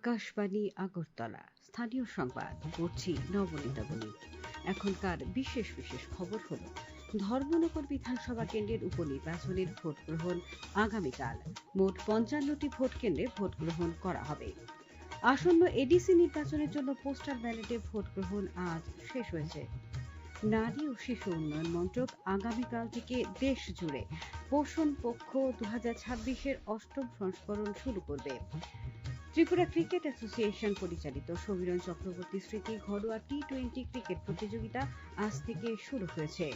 আকাশবাণী আগরতলা স্থানীয় সংবাদ পড়ছি নবনীতা বণিক। এখনকার বিশেষ খবর হলো ধর্মনগর বিধানসভা কেন্দ্রের উপনির্বাচনের ভোট গ্রহণ আগামীকাল। মোট ৫৫টি ভোট কেন্দ্রে ভোট গ্রহণ করা হবে। আসন্ন এডিসি নির্বাচনের জন্য পোস্টাল ব্যালটে ভোট গ্রহণ আজ শেষ হয়েছে। নারী ও শিশু উন্নয়ন মন্ত্রক আগামীকাল থেকে দেশ জুড়ে পোষণ পক্ষ ২০২৬-এর ৮ম সংস্করণ শুরু করবে। ত্রিপুরা ক্রিকেট অ্যাসোসিয়েশন পরিচালিত সমীরণ চক্রবর্তী স্মৃতি ঘরোয়া টি-20 ক্রিকেট প্রতিযোগিতা আজ থেকে শুরু হয়েছে।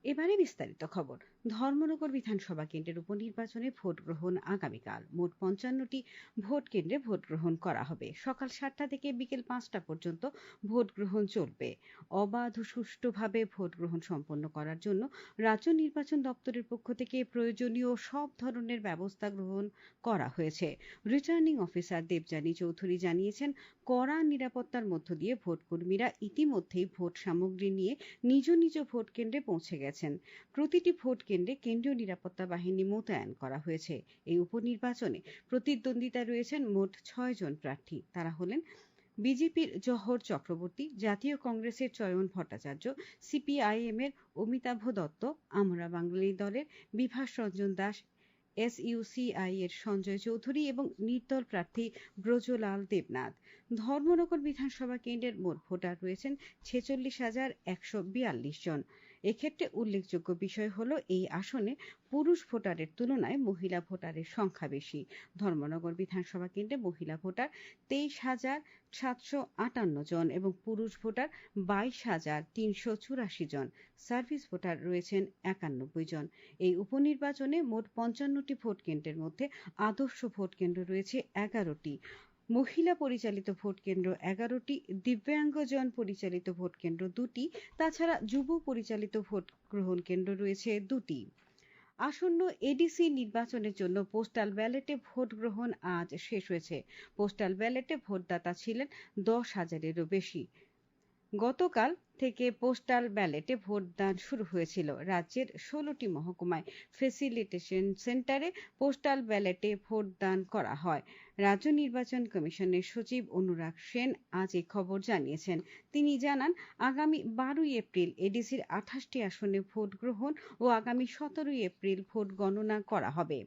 এবারে বিস্তারিত খবর। ধর্মনগর বিধানসভা কেন্দ্রের উপনির্বাচনে ভোট গ্রহণ আগামীকাল। মোট ৫৫টি ভোট কেন্দ্রে ভোট গ্রহণ করা হবে। সকাল ৭টা থেকে বিকেল ৫টা পর্যন্ত ভোট গ্রহণ চলবে। অবাধ ও সুষ্ঠুভাবে ভোট গ্রহণ সম্পন্ন করার জন্য রাজ্য নির্বাচন দপ্তরের পক্ষ থেকে প্রয়োজনীয় সব ধরনের ব্যবস্থা গ্রহণ করা হয়েছে। রিটার্নিং অফিসার দেবযানী চৌধুরী জানিয়েছেন, কড়া নিরাপত্তার মধ্য দিয়ে ভোটকর্মীরা ইতিমধ্যেই ভোট সামগ্রী নিয়ে নিজ নিজ ভোট কেন্দ্রে পৌঁছে গেছেন। প্রতিটি ভোট কেন্দ্রে কেন্দ্রীয় নিরাপত্তা বাহিনী মোতায়েন করা হয়েছে। এই উপনির্বাচনে প্রতিদ্বন্দ্বিতা রয়েছেন মোট ৬ জন প্রার্থী। তারা হলেন বিজেপির জহর চক্রবর্তী, জাতীয় কংগ্রেসের চয়ন ভট্টাচার্য, সিপিআইএম-এর অমিতাভ দত্ত, আমরা বাঙালি দলের বিভাস রঞ্জন দাস, এসইউসিআই-এর সঞ্জয় চৌধুরী এবং নির্দল প্রার্থী ব্রজলাল দেবনাথ। ধর্মনগর বিধানসভা কেন্দ্রের মোট ভোটার রয়েছেন ৪৬,১৪২ জন। এক্ষেত্রে উল্লেখযোগ্য বিষয় হলো এই আসনে পুরুষ ভোটারের তুলনায় মহিলা ভোটারের সংখ্যা বেশি। ধর্মনগর বিধানসভা কেন্দ্রে মহিলা ভোটার ২৩,৭৫৮ জন এবং পুরুষ ভোটার ২২,৩৮৪ জন। সার্ভিস ভোটার রয়েছেন ৯১ জন। এই উপনির্বাচনে মোট ৫৫টি ভোট কেন্দ্রের মধ্যে আদর্শ ভোট কেন্দ্র রয়েছে ১১টি, মহিলা পরিচালিত ভোট কেন্দ্র ১১টি, দিব্যাঙ্গজন পরিচালিত ভোট কেন্দ্র ২টি, তাছাড়া যুব পরিচালিত ভোট গ্রহণ কেন্দ্র রয়েছে ২টি। আসন্ন এডিসি নির্বাচনের জন্য পোস্টাল ব্যালটে ভোট গ্রহণ আজ শেষ হয়েছে। পোস্টাল ব্যালটে ভোটদাতা ছিলেন ১০,০০০-এরও বেশি। গতকাল থেকে পোস্টাল ব্যালটে ভোটদান শুরু হয়েছিল। রাজ্যের ১৬টি মহকুমায় ফেসিলিটেশন সেন্টারে পোস্টাল ব্যালটে ভোটদান করা হয়। রাজ্য নির্বাচন কমিশনের সচিব অনুরাগ সেন আজ এই খবর জানিয়েছেন। তিনি জানান, আগামী ১২ই এপ্রিল এডিসির ২৮টি আসনে ভোট গ্রহণ ও আগামী ১৭ই এপ্রিল ভোট গণনা করা হবে।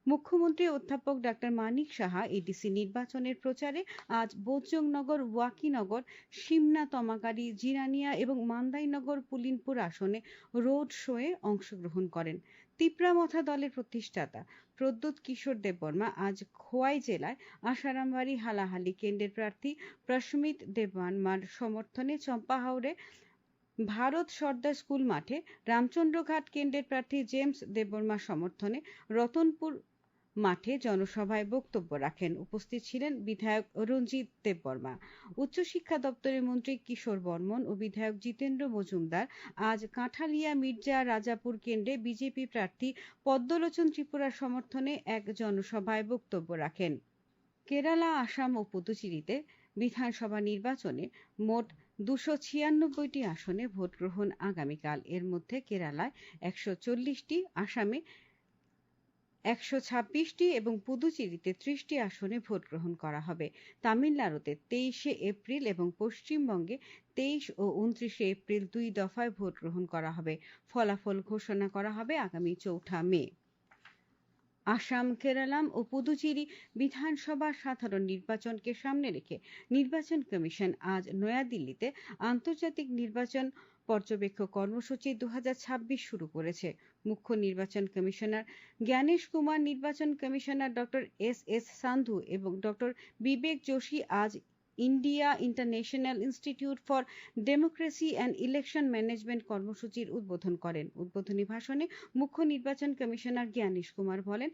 মুখ্যমন্ত্রী অধ্যাপক ডাক্তার মানিক সাহা এডিসি নির্বাচনের প্রচারে আজ বোজ্জংনগর, ওয়াকিনগর, সিমনা, তমাকারি, জিরানিয়া এবং মান্দাইনগর পুলিনপুর আসনে রোড শোয়ে অংশগ্রহণ করেন। তিপ্রামথা দলের প্রতিষ্ঠাতা প্রদ্যোৎ কিশোর দেববর্মা আজ খোয়াই জেলায় আসারামবাড়ি হালাহালি কেন্দ্রের প্রার্থী প্রশমিত দেববর্মার সমর্থনে চম্পাহাওড়ে ভারত সর্দার স্কুল মাঠে, রামচন্দ্রঘাট কেন্দ্রের প্রার্থী জেমস দেববর্মার সমর্থনে রতনপুর মাঠে জনসভায় বক্তব্য রাখেন। উপস্থিত ছিলেন বিধায়ক রঞ্জিত দেববর্মা। উচ্চশিক্ষা দপ্তরের মন্ত্রী কিশোর বর্মন ও বিধায়ক জিতেন্দ্র মজুমদার আজ কাঁঠালিয়া মির্জা রাজাপুর কেন্দ্রে বিজেপি প্রার্থী পদ্মলোচন ত্রিপুরার সমর্থনে এক জনসভায় বক্তব্য রাখেন। কেরালা, আসাম ও পুদুচেরিতে বিধানসভা নির্বাচনে মোট ২৯৬টি আসনে ভোট গ্রহণ আগামীকাল। এর মধ্যে কেরালায় ১৪০টি, আসামে ১২৬টি এবং পুদুচেরিতে ৩০টি আসনে ভোট গ্রহণ করা হবে। তামিলনাড়ুতে ২৩শে এপ্রিল এবং পশ্চিমবঙ্গে ২৩ ও ২৯শে এপ্রিল ২ দফায় ভোট গ্রহণ করা হবে। ফলাফল ঘোষণা করা হবে আগামী ৪ঠা মে। আসাম, কেরালাম ও পুদুচেরি বিধানসভা সাধারণ নির্বাচনকে সামনে রেখে নির্বাচন কমিশন আজ নয়াদিল্লিতে আন্তর্জাতিক নির্বাচন পর্যবেক্ষক কর্মসূচি ২০২৬ শুরু করেছে। মুখ্য নির্বাচন কমিশনার জ্ঞানেশ কুমার, নির্বাচন কমিশনার ডক্টর এস সান্ধু এবং ডক্টর বিবেক যোশী আজ India international institute for democracy and election management কর্মসূচির উদ্বোধন করেন। উদ্বোধনী ভাষণে মুখ্য নির্বাচন কমিশনার জ্ঞানেশ কুমার বলেন,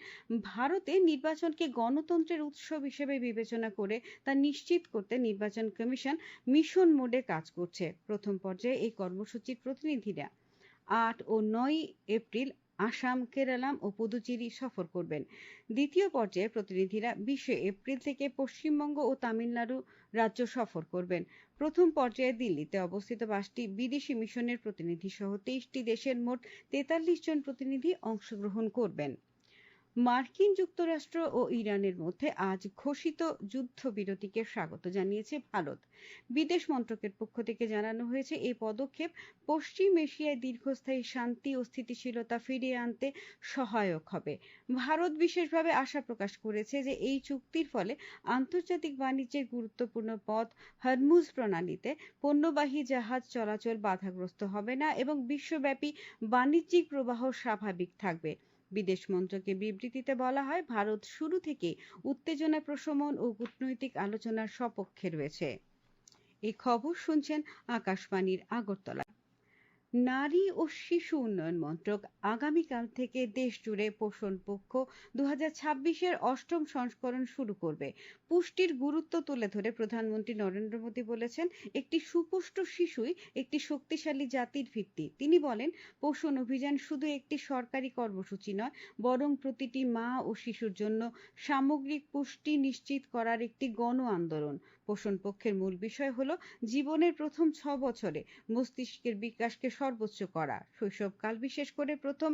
ভারতে নির্বাচনকে গণতন্ত্রের উৎসব হিসেবে বিবেচনা করে তা নিশ্চিত করতে নির্বাচন কমিশন মিশন মোডে কাজ করছে। প্রথম পর্যায়ে এই কর্মসূচির প্রতিনিধিরা ৮ ও ৯ এপ্রিল আসাম, কেরালাম ও পুদুচেরি সফর করবেন। দ্বিতীয় পর্যায়ে প্রতিনিধিরা ২০শে এপ্রিল থেকে পশ্চিমবঙ্গ ও তামিলনাড়ু রাজ্য সফর করবেন। প্রথম পর্যায়ে দিল্লিতে অবস্থিত ৫টি বিদেশি মিশনের প্রতিনিধি সহ ২৩টি দেশের মোট ৪৩ জন প্রতিনিধি অংশগ্রহণ করবেন। মার্কিন যুক্তরাষ্ট্র ও ইরানের মধ্যে আজ ঘোষিত যুদ্ধবিরতিকে স্বাগত জানিয়েছে ভারত। বিদেশ মন্ত্রকের পক্ষ থেকে জানানো হয়েছে, এই পদক্ষেপ পশ্চিম এশিয়ায় দীর্ঘস্থায়ী শান্তি ও স্থিতিশীলতা ফিরিয়ে আনতে সহায়ক হবে। ভারত বিশেষভাবে আশা প্রকাশ করেছে যে এই চুক্তির ফলে আন্তর্জাতিক বাণিজ্যের গুরুত্বপূর্ণ পথ হরমুজ প্রণালীতে পণ্যবাহী জাহাজ চলাচল বাধাগ্রস্ত হবে না এবং বিশ্বব্যাপী বাণিজ্যিক প্রবাহ স্বাভাবিক থাকবে। বিদেশ মন্ত্রকের বিবৃতিতে বলা হয়, ভারত শুরু থেকেই উত্তেজনা প্রশমন ও কূটনৈতিক আলোচনার সপক্ষে রয়েছে। এই খবর শুনছেন আকাশবাণীর আগরতলা। নারী ও শিশু উন্নয়ন মন্ত্রক আগামীকাল থেকে দেশ জুড়ে পোষণ পক্ষ 2026-এর অষ্টম সংস্করণ শুরু করবে। পুষ্টির গুরুত্ব তুলে ধরে প্রধানমন্ত্রী নরেন্দ্র মোদী বলেছেন, একটি সুপুষ্ট শিশুই একটি শক্তিশালী জাতির ভিত্তি। তিনি বলেন, পোষণ অভিযান শুধু একটি সরকারি কর্মসূচি নয়, বরং প্রতিটি মা ও শিশুর জন্য সামগ্রিক পুষ্টি নিশ্চিত করার একটি গণ আন্দোলন। পোষণ পক্ষের মূল বিষয় হলো জীবনের প্রথম 6 বছরে মস্তিষ্কের বিকাশকে সর্বোচ্চ করা। শৈশবকাল, বিশেষ করে প্রথম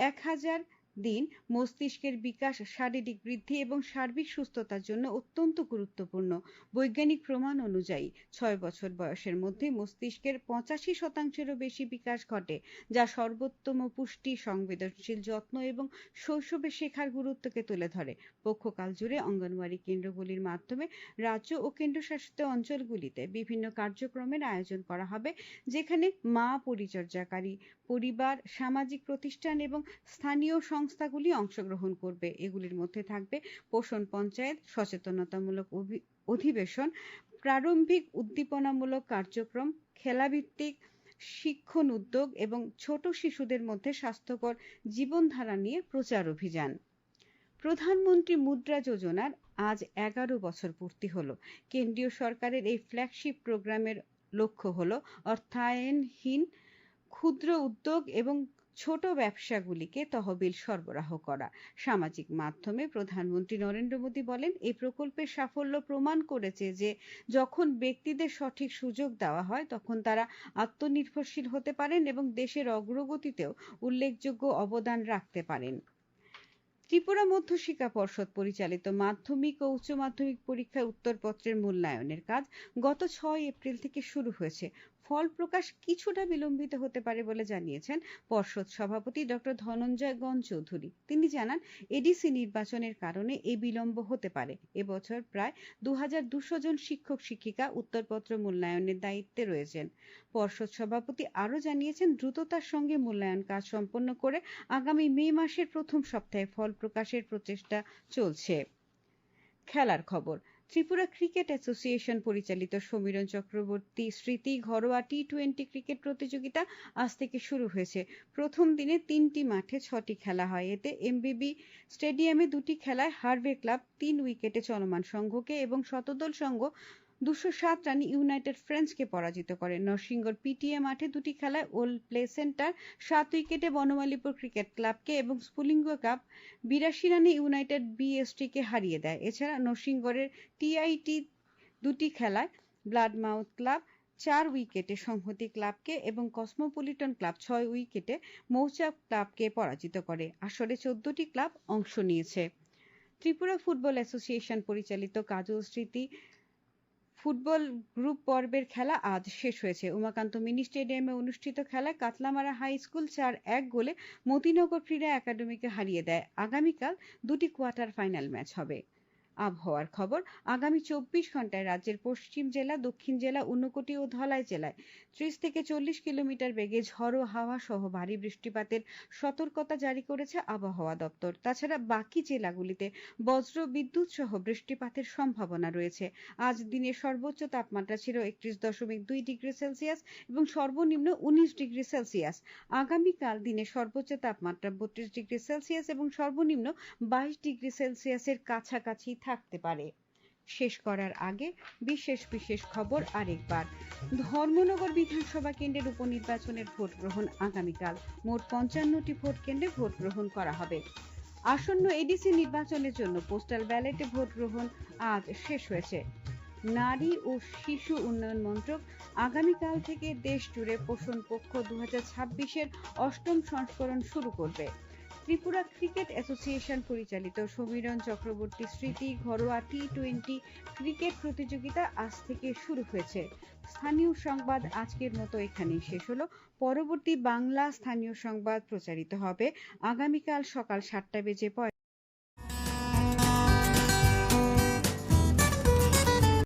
1000 দিন মস্তিষ্কের বিকাশ, শারীরিক বৃদ্ধি এবং সার্বিক সুস্থতার জন্য অত্যন্ত গুরুত্বপূর্ণ। বৈজ্ঞানিক প্রমাণ অনুযায়ী 6 বছর বয়সের মধ্যে মস্তিষ্কের 85%-এরও বেশি বিকাশ ঘটে, যা সর্বোত্তম পুষ্টি, সংবেদনশীল যত্ন এবং শৈশবে শেখার গুরুত্বকে তুলে ধরে। পক্ষকাল জুড়ে অঙ্গনওয়াড়ি কেন্দ্রগুলির মাধ্যমে রাজ্য ও কেন্দ্রশাসিত অঞ্চলগুলিতে বিভিন্ন কার্যক্রমের আয়োজন করা হবে, যেখানে মা, পরিচর্যাকারী, পরিবার, সামাজিক প্রতিষ্ঠান এবং স্থানীয় সংস্থাগুলি অংশগ্রহণ করবে। এগুলির মধ্যে থাকবে পোষণ পঞ্চায়েত, সচেতনতামূলক অধিবেশন, প্রারম্ভিক উদ্দীপনামূলক কার্যক্রম, খেলাভিত্তিক শিক্ষণ উদ্যোগ এবং ছোট শিশুদের মধ্যে স্বাস্থ্যকর জীবনধারা নিয়ে প্রচার অভিযান। প্রধানমন্ত্রী মুদ্রা যোজনার আজ 11 বছর পূর্তি হলো। কেন্দ্রীয় সরকারের এই ফ্ল্যাগশিপ প্রোগ্রামের লক্ষ্য হলো অর্থায়নহীন ক্ষুদ্র উদ্যোগ এবং ছোট ব্যবসাগুলিকে তহবিল সরবরাহ করা। সামাজিক মাধ্যমে প্রধানমন্ত্রী নরেন্দ্র মোদী বলেন, এই প্রকল্পের সাফল্য প্রমাণ করেছে যে যখন ব্যক্তিদের সঠিক সুযোগ দেওয়া হয়, তখন তারা আত্মনির্ভরশীল হতে পারেন এবং দেশের অগ্রগতিতেও উল্লেখযোগ্য অবদান রাখতে পারেন। ত্রিপুরা মধ্য শিক্ষা পর্ষদ পরিচালিত মাধ্যমিক ও উচ্চ মাধ্যমিক পরীক্ষার উত্তরপত্রের মূল্যায়নের কাজ গত 6 এপ্রিল থেকে শুরু হয়েছে। ফল প্রকাশ কিছুটা বিলম্বিত হতে পারে বলে জানিয়েছেন পর্ষদ সভাপতি ডক্টর ধনঞ্জয় গণ চৌধুরী। তিনি জানান, এডিসি নির্বাচনের কারণে এই বিলম্ব হতে পারে। এবছর প্রায় 2200 জন শিক্ষক শিক্ষিকা উত্তরপত্র মূল্যায়নের দায়িত্বে রয়েছেন। পর্ষদ সভাপতি আরও জানিয়েছেন, দ্রুততার সঙ্গে মূল্যায়ন কাজ সম্পন্ন করে আগামী মে মাসের প্রথম সপ্তাহে ফল প্রকাশের প্রচেষ্টা চলছে। খেলার খবর। ত্রিপুরা ক্রিকেট অ্যাসোসিয়েশন পরিচালিত সমীরণ চক্রবর্তী স্মৃতি ঘরোয়া টি-20 ক্রিকেট প্রতিযোগিতা আজ থেকে শুরু হয়েছে। প্রথম দিনে 3টি মাঠে 6টি খেলা হয়। এতে এমবিবি স্টেডিয়ামে 2টি খেলায় হার্ভে ক্লাব 3 উইকেটে চলমান সংঘকে এবং শতদল সংঘ 207 রানে ইউনাইটেড ফ্রেন্ডসকে পরাজিত করে। নরসিংগড় পিটিএ মাঠে 2টি খেলায় ওল্ড প্লে সেন্টার 7 উইকেটে বনমালীপুর ক্রিকেট ক্লাবকে এবং স্ফুলিঙ্গ কাপ 82 রানে ইউনাইটেড বিএসটিকে হারিয়ে দেয়। এছাড়া নরসিংগড়ের টিআইটি 2টি খেলায় ব্লাডমাউথ ক্লাব 4 উইকেটে সংহতি ক্লাবকে এবং কসমোপলিটন ক্লাব 6 উইকেটে মৌচাক ক্লাবকে পরাজিত করে। আসরে 14টি ক্লাব অংশ নিয়েছে। ত্রিপুরা ফুটবল অ্যাসোসিয়েশন পরিচালিত কাজল স্মৃতি ফুটবল গ্রুপ পর্বের খেলা আজ শেষ হয়েছে। উমাকান্ত মিনি স্টেডিয়ামে অনুষ্ঠিত খেলায় কাতলামারা হাই স্কুল 4-1 গোলে মতিনগর ক্রীড়া একাডেমিকে হারিয়ে দেয়। আগামীকাল 2টি কোয়ার্টার ফাইনাল ম্যাচ হবে। আবহাওয়ার খবর। আগামী 24 ঘন্টায় রাজ্যের পশ্চিম জেলা, দক্ষিণ জেলা, ঊনকোটি ও ধলাই জেলায় 30 থেকে 40 কিলোমিটার বেগে ঝড়ো হাওয়া সহ ভারী বৃষ্টিপাতের সতর্কতা জারি করেছে আবহাওয়া দপ্তর। তাছাড়া বাকি জেলাগুলিতে বজ্র বিদ্যুৎ সহ বৃষ্টিপাতের সম্ভাবনা রয়েছে। আজ দিনের সর্বোচ্চ তাপমাত্রা ছিল 31.2 ডিগ্রি সেলসিয়াস এবং সর্বনিম্ন 19 ডিগ্রি সেলসিয়াস। আগামীকাল দিনের সর্বোচ্চ তাপমাত্রা 32 ডিগ্রি সেলসিয়াস এবং সর্বনিম্ন 22 ডিগ্রি সেলসিয়াসের কাছাকাছি থাকতে পারে। শেষ করার আগে বিশেষ খবর আরেকবার। ধর্মনগর বিধানসভা কেন্দ্রের উপনির্বাচনের ভোট গ্রহণ আগামীকাল। মোট 55টি ভোট কেন্দ্রে ভোট গ্রহণ করা হবে। আসন্ন এডিসি নির্বাচনের জন্য পোস্টাল ব্যালটে ভোট গ্রহণ আজ শেষ হয়েছে। নারী ও শিশু উন্নয়ন মন্ত্রক আগামীকাল থেকে দেশ জুড়ে পোষণ পক্ষ 2026-এর অষ্টম সংস্করণ শুরু করবে। ত্রিপুরা ক্রিকেট অ্যাসোসিয়েশন পরিচালিত সমীরণ চক্রবর্তী স্মৃতি ঘরোয়া টি-20 ক্রিকেট প্রতিযোগিতা আজ থেকে শুরু হয়েছে। স্থানীয় সংবাদ আজকের মতো এখানেই শেষ হলো। পরবর্তী বাংলা স্থানীয় সংবাদ প্রচারিত হবে আগামীকাল সকাল 7:45